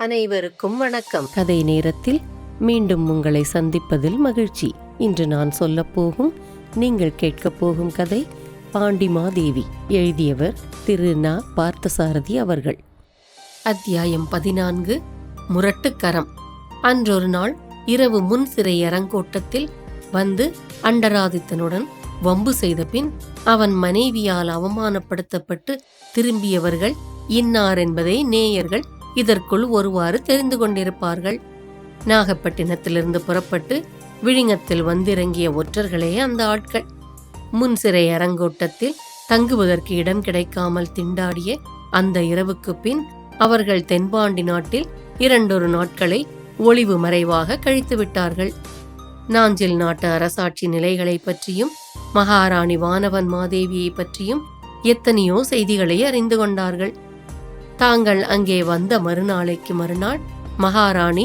அனைவருக்கும் வணக்கம். கதை நேரத்தில் மீண்டும் உங்களை சந்திப்பதில் மகிழ்ச்சி. இன்று நான் சொல்லப்போகும் நீங்கள் கேட்கப் போகும் கதை பாண்டிமாதேவி. எழுதியவர் திரு நா. பார்த்தசாரதி அவர்கள். அத்தியாயம் 14. முரட்டுக்கரம். அன்றொரு நாள் இரவு முன் சிறை அரங்கோட்டத்தில் வந்து அண்டராதித்தனுடன் வம்பு செய்த பின் அவன் மனைவியால் அவமானப்படுத்தப்பட்டு திரும்பியவர்கள் இன்னார் என்பதை நேயர்கள் இதற்குள் ஒருவாறு தெரிந்து கொண்டிருப்பார்கள். நாகப்பட்டினத்திலிருந்து புறப்பட்டு விழிங்கத்தில் வந்திறங்கிய ஒற்றர்களே அந்த ஆட்கள். முன் சிறை அரங்கோட்டத்தில் தங்குவதற்கு இடம் கிடைக்காமல் திண்டாடிய அந்த இரவுக்கு பின் அவர்கள் தென்பாண்டி நாட்டில் 2 நாட்களை ஒளிவு மறைவாக கழித்து விட்டார்கள். நாஞ்சில் நாட்டு அரசாட்சி நிலைகளை பற்றியும் மகாராணி வானவன் மாதேவியை பற்றியும் எத்தனையோ செய்திகளை அறிந்து கொண்டார்கள். தாங்கள் அங்கே வந்த மறுநாளைக்கு மறுநாள் மகாராணி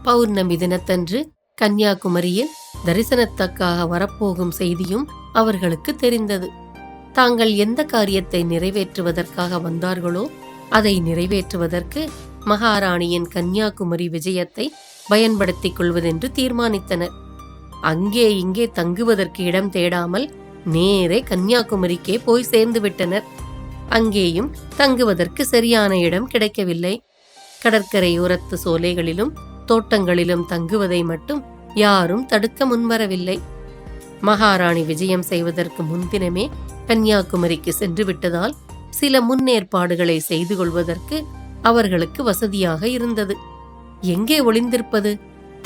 பௌர்ணமி தினத்தன்று கன்னியாகுமரியில் தரிசனத்துக்காக வரப்போகும் செய்தியும் அவர்களுக்கு தெரிந்தது. தாங்கள் எந்த காரியத்தை நிறைவேற்றுவதற்காக வந்தார்களோ அதை நிறைவேற்றுவதற்கு மகாராணியின் கன்னியாகுமரி விஜயத்தை பயன்படுத்திக் கொள்வதென்று தீர்மானித்தனர். அங்கே இங்கே தங்குவதற்கு இடம் தேடாமல் நேரே கன்னியாகுமரிக்கே போய் சேர்ந்து விட்டனர். அங்கேயும் தங்குவதற்கு சரியான இடம் கிடைக்கவில்லை. கடற்கரையோரத்து சோலைகளிலும் தோட்டங்களிலும் தங்குவதை மட்டும் யாரும் தடுக்க முன்வரவில்லை. மகாராணி விஜயம் செய்வதற்கு முன்தினமே கன்னியாகுமரிக்கு சென்று விட்டதால் சில முன்னேற்பாடுகளை செய்து கொள்வதற்கு அவர்களுக்கு வசதியாக இருந்தது. எங்கே ஒளிந்திருப்பது,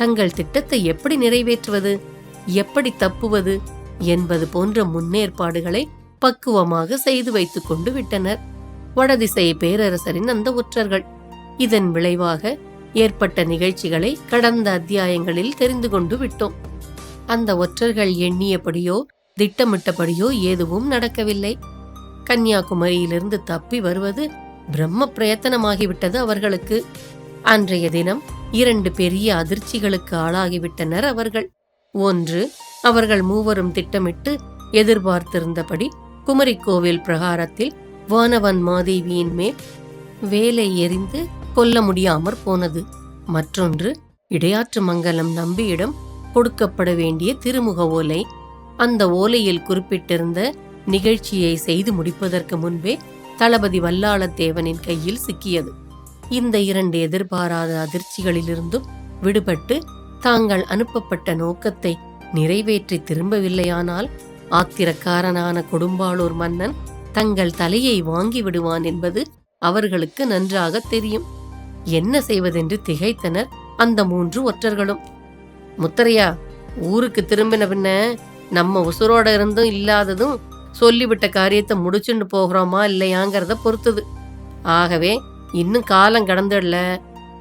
தங்கள் திட்டத்தை எப்படி நிறைவேற்றுவது, எப்படி தப்புவது என்பது போன்ற முன்னேற்பாடுகளை பக்குவமாக செய்து வைத்துக் கொண்டு விட்டனர் வடதிசை பேரரசரின் அந்த ஒற்றர்கள். இதன் விளைவாக ஏற்பட்ட நிகழ்ச்சிகளை கடந்த அத்தியாயங்களில் தெரிந்து கொண்டு விட்டோம். அந்த ஒற்றர்கள் எண்ணியபடியோ திட்டமிட்டபடியோ எதுவும் நடக்கவில்லை. கன்னியாகுமரியிலிருந்து தப்பி வருவது பிரம்ம பிரயத்தனமாகிவிட்டது அவர்களுக்கு. அன்றைய தினம் 2 பெரிய அதிர்ச்சிகளுக்கு ஆளாகிவிட்டனர் அவர்கள். ஒன்று, அவர்கள் மூவரும் திட்டமிட்டு எதிர்பார்த்திருந்தபடி குமரிக்கோவில் பிரகாரத்தில் வானவன் மாதேவியின் மேல் வேலை எறிந்து கொல்ல முடியாமற் போனது. மற்றொன்று, இடையாற்று மங்கலம் நம்பியிடம் கொடுக்கப்பட வேண்டிய திருமுக ஓலை. அந்த ஓலையில் குறிப்பிட்டிருந்த நிகழ்ச்சியை செய்து முடிப்பதற்கு முன்பே தளபதி வல்லாளத்தேவனின் கையில் சிக்கியது. இந்த 2 எதிர்பாராத அதிர்ச்சிகளிலிருந்தும் விடுபட்டு தாங்கள் அனுப்பப்பட்ட நோக்கத்தை நிறைவேற்றி திரும்பவில்லையானால் ஆத்திரக்காரனான கொடும்பாளூர் மன்னன் தங்கள் தலையை வாங்கி விடுவான் என்பது அவர்களுக்கு நன்றாக தெரியும். என்ன செய்வதென்று திகைத்தனர் அந்த 3 ஒற்றர்களும். முத்தரையா, ஊருக்கு திரும்பின பின்ன நம்ம உசுரோட இருந்தும் இல்லாததும் சொல்லிவிட்ட காரியத்தை முடிச்சுட்டு போகிறோமா இல்லையாங்கிறத பொறுத்தது. ஆகவே இன்னும் காலம் கடந்துடல.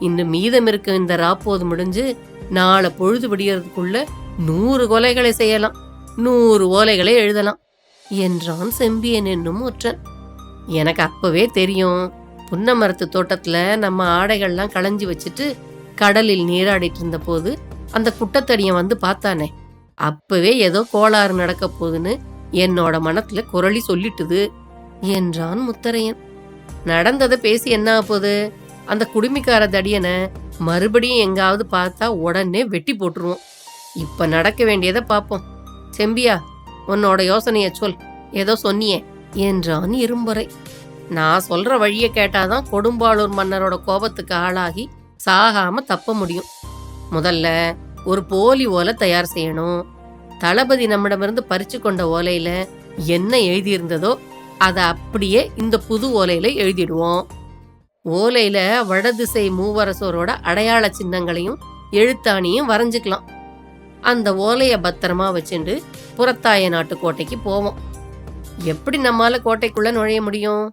இன்னும் மீதம் இருக்க இந்த ராப்போது முடிஞ்சு நாளை பொழுது விடியறதுக்குள்ள 100 கொலைகளை செய்யலாம், 100 ஓலைகளை எழுதலாம் என்றான் செம்பியன் என்னும் ஒற்றன். எனக்கு அப்பவே தெரியும். புன்னமரத்து தோட்டத்துல நம்ம ஆடைகள்லாம் களைஞ்சி வச்சுட்டு கடலில் நீராடிட்டு இருந்த போது அந்த குட்டத்தடியன் வந்து பார்த்தானே, அப்பவே ஏதோ கோளாறு நடக்க போகுதுன்னு என்னோட மனத்துல குரலி சொல்லிட்டுது என்றான் முத்தரையன். நடந்ததை பேசி என்ன போகுது? அந்த குடுமிக்கார தடியனை மறுபடியும் எங்காவது பார்த்தா உடனே வெட்டி போட்டுருவோம். இப்ப நடக்க வேண்டியதை பார்ப்போம். செம்பியா, உன்னோட யோசனைய சொல், ஏதோ சொன்னியே என்றான் இரும்பறை. நான் சொல்ற வழியை கேட்டாதான் கொடும்பாளூர் மன்னரோட கோபத்துக்கு ஆளாகி சாகாம தப்ப முடியும். முதல்ல ஒரு போலி ஓலை தயார் செய்யணும். தளபதி நம்மிடமிருந்து பறிச்சு கொண்ட ஓலையில என்ன எழுதியிருந்ததோ அதை அப்படியே இந்த புது ஓலையில எழுதிடுவோம். ஓலையில வடதிசை மூவரசோரோட அடையாள சின்னங்களையும் எழுத்தாணியும் வரைஞ்சுக்கலாம். அந்த ஓலைய பத்திரமா வச்சுண்டு புறத்தாய நாட்டு கோட்டைக்கு போவோம். எப்படி நம்மால கோட்டைக்குள்ள நுழைய முடியும்?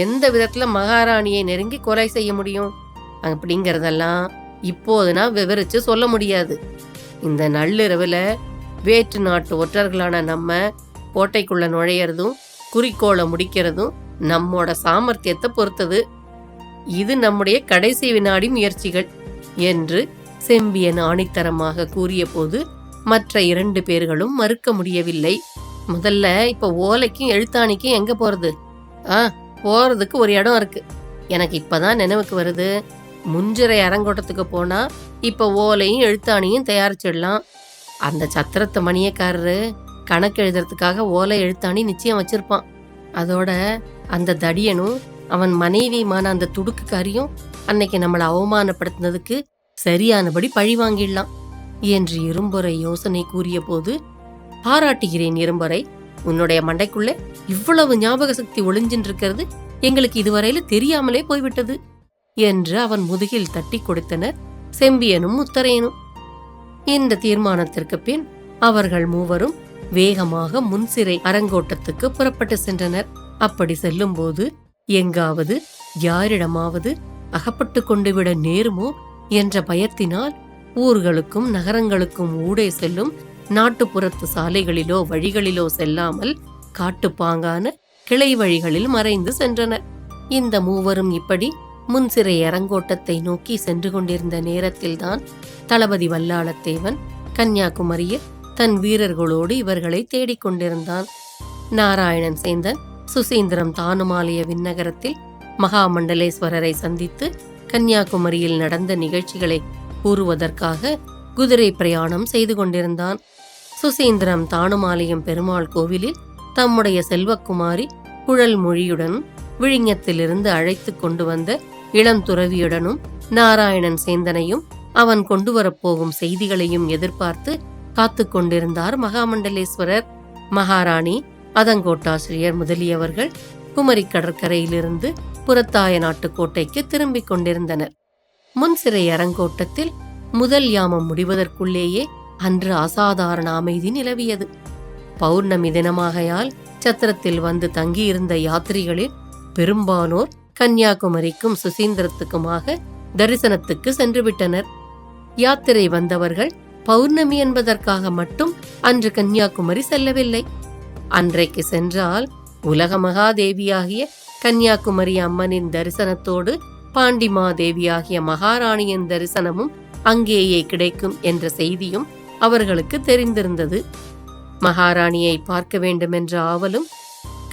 எந்த விதத்துல மகாராணியை நெருங்கி கொலை செய்ய முடியும் அப்படிங்கறதெல்லாம் இப்போது நான் விவரிச்சு சொல்ல முடியாது. இந்த நள்ளிரவுல வேற்று நாட்டு ஒற்றர்களான நம்ம கோட்டைக்குள்ள நுழையறதும் குறிக்கோளை முடிக்கிறதும் நம்மோட சாமர்த்தியத்தை பொறுத்தது. இது நம்முடைய கடைசி வினாடி முயற்சிகள் என்று செம்பியன் ஆணித்தரமாக கூறிய போது மற்ற 2 பேர்களும் மறுக்க முடியவில்லை. முதல்ல இப்ப ஓலைக்கும் எழுத்தாணிக்கும் எங்க போறது? போறதுக்கு ஒரு இடம் இருக்கு. எனக்கு இப்பதான் நினைவுக்கு வருது. முன்சிறை அரங்கோட்டத்துக்கு போனா இப்ப ஓலையும் எழுத்தாணியும் தயாரிச்சிடலாம். அந்த சத்திரத்து மணியக்காரரு கணக்கு எழுதுறதுக்காக ஓலை எழுத்தாணி நிச்சயம் வச்சிருப்பான். அதோட அந்த தடியனும் அவன் மனைவியுமான அந்த துடுக்குக்காரியும் அன்னைக்கு நம்மளை அவமானப்படுத்தினதுக்கு சரியானபடி பழி வாங்கிடலாம் என்று இரும்பொறை யோசனை கூறிய போது, பாராட்டுகிறேன் இரும்பொறை, உன்னுடைய மண்டைக்குள்ள இவ்வளவு ஞாபக சக்தி ஒளிஞ்சின்னு இருக்கிறது எங்களுக்கு இதுவரையில தெரியாமலே போய்விட்டது என்று அவன் முதுகில் தட்டி கொடுத்தனர் செம்பியனும் முத்தரையனும். இந்த தீர்மானத்திற்கு பின் அவர்கள் மூவரும் வேகமாக முன்சிறை அரங்கோட்டத்துக்கு புறப்பட்டு சென்றனர். அப்படி செல்லும் போது எங்காவது யாரிடமாவது அகப்பட்டு கொண்டு விட நேருமோ என்ற பயத்தினால் ஊர்களுக்கும் நகரங்களுக்கும் ஊடே செல்லும் நாட்டுப்புறத்து சாலைகளிலோ வழிகளிலோ செல்லாமல் காட்டுப்பாங்கான கிளை வழிகளில் மறைந்து சென்றனர். இந்த மூவரும் இப்படி முன்சிறை அரங்கோட்டத்தை நோக்கி சென்று கொண்டிருந்த நேரத்தில்தான் தளபதி வல்லாளத்தேவன் கன்னியாகுமரியில் தன் வீரர்களோடு இவர்களை தேடிக்கொண்டிருந்தான். நாராயணன் சேந்தன் சுசீந்திரம் தானுமாலய விண்ணகரத்தில் மகாமண்டலேஸ்வரரை சந்தித்து கன்னியாகுமரியில் நடந்த நிகழ்ச்சிகளை கூறுவதற்காக குதிரை பிரயாணம் செய்து கொண்டிருந்தான். சுசீந்திரம் தானுமாலயம் பெருமாள் கோவிலில் தம்முடைய செல்வக்குமாரி குழல் மொழியுடன் விழிஞத்திலிருந்து அழைத்து கொண்டு வந்த இளந்துறவியுடனும் நாராயணன் சேந்தனையும் அவன் கொண்டு வரப்போகும் செய்திகளையும் எதிர்பார்த்து காத்து கொண்டிருந்தார் மகாமண்டலேஸ்வரர். மகாராணி, அதங்கோட்டாசிரியர் முதலியவர்கள் குமரி கடற்கரையிலிருந்து புறத்தாய நாட்டு கோட்டைக்கு திரும்பிக் கொண்டிருந்தனர். முன்சிறை அரங்கோட்டத்தில் முதல் யாமம் முடிவதற்குள்ளேயே அன்று அசாதாரண அமைதி நிலவியது. பௌர்ணமி தினமாகையால் சத்திரத்தில் வந்து தங்கியிருந்த யாத்திரிகளில் பெரும்பாலோர் கன்னியாகுமரிக்கும் சுசீந்திரத்துக்குமாக தரிசனத்துக்கு சென்றுவிட்டனர். யாத்திரை வந்தவர்கள் பௌர்ணமி என்பதற்காக மட்டும் அன்று கன்னியாகுமரி செல்லவில்லை. அன்றைக்கு சென்றால் உலக மகாதேவியாகிய கன்னியாகுமரி அம்மனின் தரிசனத்தோடு பாண்டிமாதேவியாகிய மகாராணியின் தரிசனமும் அங்கேயே கிடைக்கும் என்ற செய்தியும் அவர்களுக்கு தெரிந்திருந்தது. மகாராணியை பார்க்க வேண்டுமென்ற ஆவலும்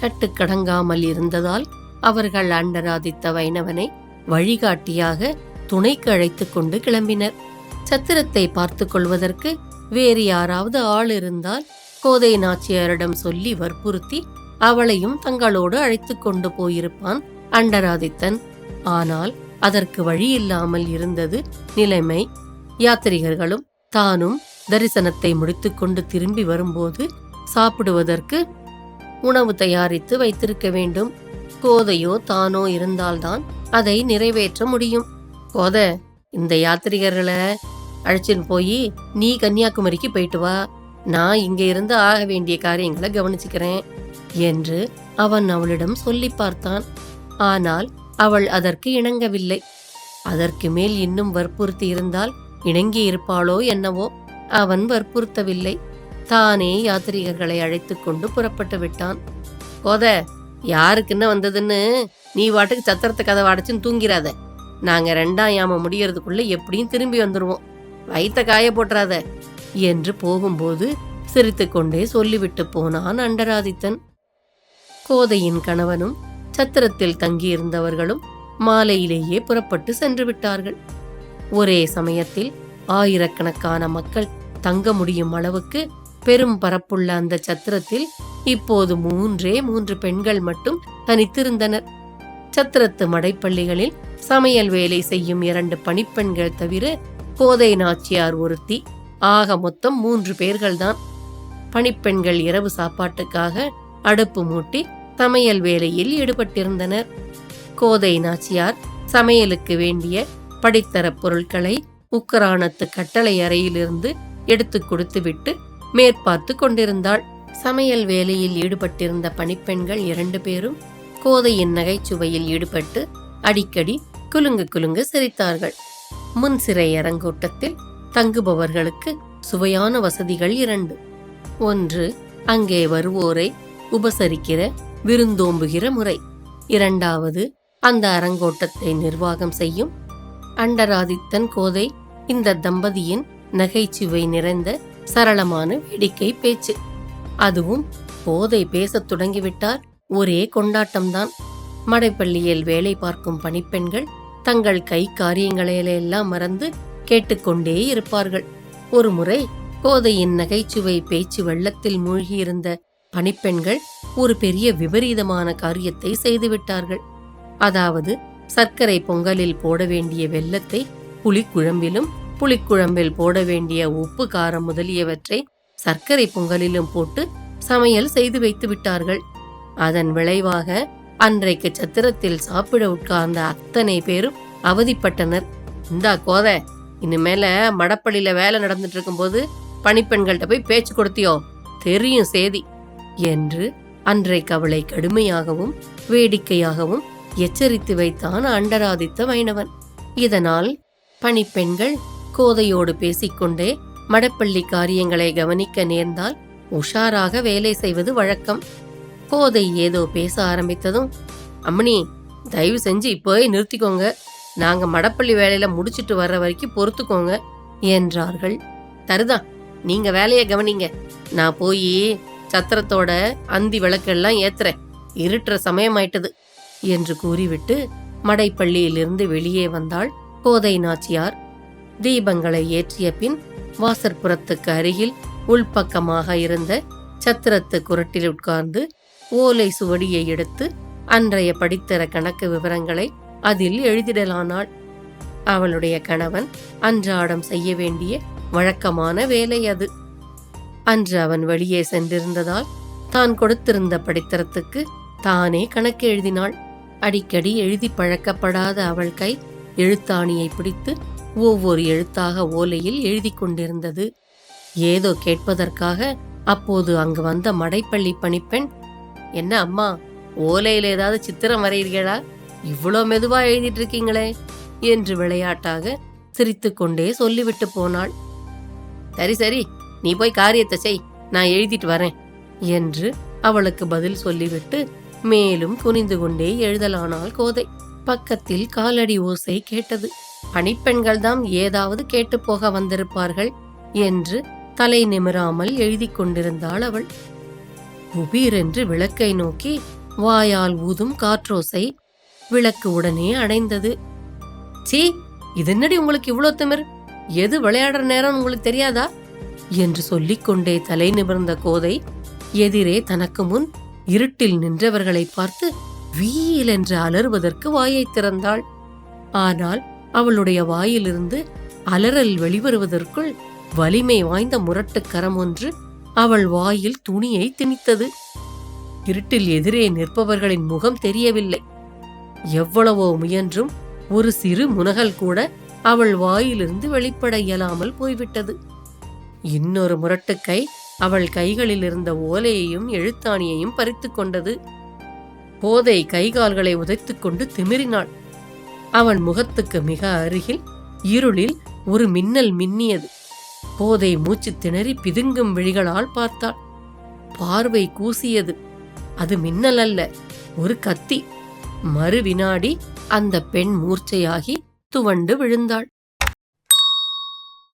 கட்டுக்கடங்காமல் இருந்ததால் அவர்கள் அண்டராதித்த வைணவனை வழிகாட்டியாக துணைக்கு அழைத்து கொண்டு கிளம்பினர். சத்திரத்தை பார்த்து கொள்வதற்கு வேறு யாராவது ஆள் இருந்தால் கோதை நாச்சியாரிடம் சொல்லி வற்புறுத்தி அவளையும் தங்களோடு அழைத்து கொண்டு போயிருப்பான் அண்டராதித்தன். ஆனால் அதற்கு வழி இல்லாமல் இருந்தது நிலைமை. யாத்திரிகர்களும் தானும் தரிசனத்தை முடித்துக்கொண்டு திரும்பி வரும்போது சாப்பிடுவதற்கு உணவு தயாரித்து வைத்திருக்க வேண்டும். கோதையோ தானோ இருந்தால்தான் அதை நிறைவேற்ற முடியும். கோத, இந்த யாத்திரிகர்களை அழைச்சின்னு போய் நீ கன்னியாகுமரிக்கு போயிட்டு வா, நான் இங்க இருந்து ஆக வேண்டிய காரியங்களை கவனிச்சுக்கிறேன் என்று அவன் அவளிடம் சொல்லி பார்த்தான். ஆனால் அவள் அதற்கு இணங்கவில்லை. அதற்கு மேல் இன்னும் வற்புறுத்தி இருந்தால் இணங்கி இருப்பாளோ என்னவோ. அவன் வற்புறுத்தவில்லை. தானே யாத்திரிகர்களை அழைத்து கொண்டு புறப்பட்டு விட்டான். கோத, யாருக்குன்னு வந்ததுன்னு நீ வாட்டுக்கு சத்திரத்தை கதவை அடைச்சுன்னு தூங்கிறாத. நாங்க 2ஆம் யாமம் முடியறதுக்குள்ள எப்படியும் திரும்பி வந்துருவோம், வயிற்ற காய போட்டுறாத என்று போகும்போது சிரித்து கொண்டே சொல்லிவிட்டு போனான் அண்டராதித்தன். கோதையின் கணவனும் சத்திரத்தில் தங்கியிருந்தவர்களும் மாலையிலேயே புறப்பட்டு சென்று விட்டார்கள். ஒரே சமயத்தில் ஆயிரக்கணக்கான மக்கள் தங்க முடியும் அளவுக்கு பெரும் பரப்புள்ள அந்த சத்திரத்தில் இப்போது 3 பெண்கள் மட்டும் தனித்திருந்தனர். சத்திரத்து மடைப்பள்ளிகளில் சமையல் வேலை செய்யும் 2 பணிப்பெண்கள் தவிர கோதை நாச்சியார் ஒருத்தி, ஆக மொத்தம் 3 பேர்கள்தான். பணிப்பெண்கள் இரவு சாப்பாட்டுக்காக அடுப்பு மூட்டி சமையல் வேலையில் ஈடுபட்டிருந்தனர். கோதை நாச்சியார் சமையலுக்கு வேண்டிய படித்தர பொருட்களை உக்கரானத்து கட்டளை அறையிலிருந்து எடுத்து கொடுத்துவிட்டு மேற்பார்த்து கொண்டிருந்தாள். சமையல் வேலையில் ஈடுபட்டிருந்த பணிப்பெண்கள் 2 பேரும் கோதையின் நகைச்சுவையில் ஈடுபட்டு அடிக்கடி குலுங்க சிரித்தார்கள். முன்சிறை அரங்கோட்டத்தில் தங்குபவர்களுக்கு சுவையான வசதிகள் 2. 1, அங்கே வருவோரை உபசரிக்கிற விருந்தோம்புகிற முறை. 2வது, அந்த அரங்கோட்டத்தை நிர்வாகம் செய்யும் அண்டராதித்தன் கோதை இந்த தம்பதியின் நகைச்சுவை நிறைந்த சரளமான வேடிக்கை பேச்சு. அதுவும் கோதை பேசத் தொடங்கிவிட்டால் ஒரே கொண்டாட்டம்தான். மடைப்பள்ளியில் வேலை பார்க்கும் பணிப்பெண்கள் தங்கள் கை காரியங்களையெல்லாம் மறந்து கேட்டுக்கொண்டே இருப்பார்கள். ஒருமுறை கோதையின் நகைச்சுவை பேச்சு வெள்ளத்தில் மூழ்கியிருந்த பணிப்பெண்கள் ஒரு பெரிய விபரீதமான காரியத்தை செய்துவிட்டார்கள். அதாவது சர்க்கரை பொங்கலில் போட வேண்டிய வெல்லத்தை புளிக்குழம்பிலும், புளிக்குழம்பில் போட வேண்டிய உப்பு காரம் முதலியவற்றை சர்க்கரை பொங்கலிலும் போட்டு சமையல் செய்து வைத்து விட்டார்கள். அதன் விளைவாக அன்றைக்கு சத்திரத்தில் சாப்பிட உட்கார்ந்த அத்தனை பேரும் அவதிப்பட்டனர். இந்தா கோதை, இனிமேல மடப்பள்ளியில வேலை நடந்துட்டு இருக்கும்போது பணிப்பெண்கள்கிட்ட போய் பேச்சு கொடுத்தியோ, தெரியும் சேதி என்று அன்றைக்கு அவளை கடுமையாகவும் வேடிக்கையாகவும் எச்சரித்து வைத்தான் அண்டராதித்த வைணவன். இதனால் பணிப்பெண்கள் கோதையோடு பேசிக்கொண்டே மடப்பள்ளி காரியங்களை கவனிக்க நேர்ந்தால் உஷாராக வேலை செய்வது வழக்கம். கோதை ஏதோ பேச ஆரம்பித்ததும், அம்மணி, தயவு செஞ்சு இப்போவே நிறுத்திக்கோங்க, நாங்க மடப்பள்ளி வேலையில முடிச்சிட்டு வர்ற வரைக்கும் பொறுத்துக்கோங்க என்றார்கள். தருதான், நீங்க வேலைய கவனிங்க, நான் போய் சத்திரத்தோட அந்தி விளக்கெல்லாம் ஏத்துறேன், இருட்டுற சமயமாயிட்டது என்று கூறிவிட்டு மடைப்பள்ளியிலிருந்து வெளியே வந்தாள் கோதை நாச்சியார். தீபங்களை ஏற்றிய பின் வாசற்புறத்துக்கு அருகில் உள்பக்கமாக இருந்த சத்திரத்து குரட்டில் உட்கார்ந்து ஓலை சுவடியை எடுத்து அன்றைய படித்தர கணக்கு விவரங்களை அதில் எழுதிடலானாள். அவளுடைய கணவன் அன்றாடம் செய்ய வேண்டிய வழக்கமான வேலை அது. அன்று அவன் வெளியே சென்றிருந்ததால் தான் கொடுத்திருந்த படித்தரத்துக்கு தானே கணக்கு எழுதினாள். அடிக்கடி எழுதி பழக்கப்படாத அவள் கை எழுத்தாணியை பிடித்து ஒவ்வொரு எழுத்தாக ஓலையில் எழுதி கொண்டிருந்தது. ஏதோ கேட்பதற்காக அப்போது அங்கு வந்த மடைப்பள்ளி பணிப்பெண், என்ன அம்மா, ஓலையில ஏதாவது சித்திரம் வரைகிறீர்களா? இவ்வளோ மெதுவா எழுதிட்டு இருக்கீங்களே என்று விளையாட்டாக சிரித்து கொண்டே சொல்லிவிட்டு போனாள். சரி சரி, நீ போய் காரியத்தை செய், நான் எழுதிட்டு வரேன் என்று அவளுக்கு பதில் சொல்லிவிட்டு மேலும் குனிந்து கொண்டே எழுதலானாள் கோதை. பக்கத்தில் காலடி ஓசை கேட்டது. பணிப்பெண்கள் தான் ஏதாவது கேட்டு போக வந்திருப்பார்கள் என்று தலை நிமிராமல் எழுதி கொண்டிருந்தாள் அவள். குபீரென்று விளக்கை நோக்கி வாயால் ஊதும் காற்றோசை. விளக்கு உடனே அடைந்தது. சீ, இது என்னடி உங்களுக்கு இவ்வளோ திமிர்? எது விளையாடுற நேரம் உங்களுக்கு தெரியாதா என்று சொல்லிக்கொண்டே தலை நிமிர்ந்த கோதை எதிரே தனக்கு முன் இருட்டில் நின்றவர்களை பார்த்து வீல் என்று அலறுவதற்கு வாயை திறந்தாள். ஆனால் அவளுடைய வாயிலிருந்து அலறல் வெளிவருவதற்குள் வலிமை வாய்ந்த முரட்டு கரம் ஒன்று அவள் வாயில் துணியை திணித்தது. இருட்டில் எதிரே நிற்பவர்களின் முகம் தெரியவில்லை. எவ்வளவோ முயன்றும் ஒரு சிறு முனகல் கூட அவள் வாயிலிருந்து வெளிப்பட இயலாமல் போய்விட்டது. இன்னொரு முரட்டுக்கை அவள் கைகளில் இருந்த ஓலையையும் எழுத்தாணியையும் பறித்து கொண்டது. கோதை கைகால்களை உதைத்துக் கொண்டு திமிரினாள். அவன் முகத்துக்கு மிக அருகில் இருளில் ஒரு மின்னல் மின்னியது. கோதை மூச்சு திணறி பிதுங்கும் விழிகளால் பார்த்தாள். பார்வை கூசியது. அது மின்னல் அல்ல, ஒரு கத்தி. மறு வினாடி அந்த பெண் மூர்ச்சையாகி துவண்டு விழுந்தாள்.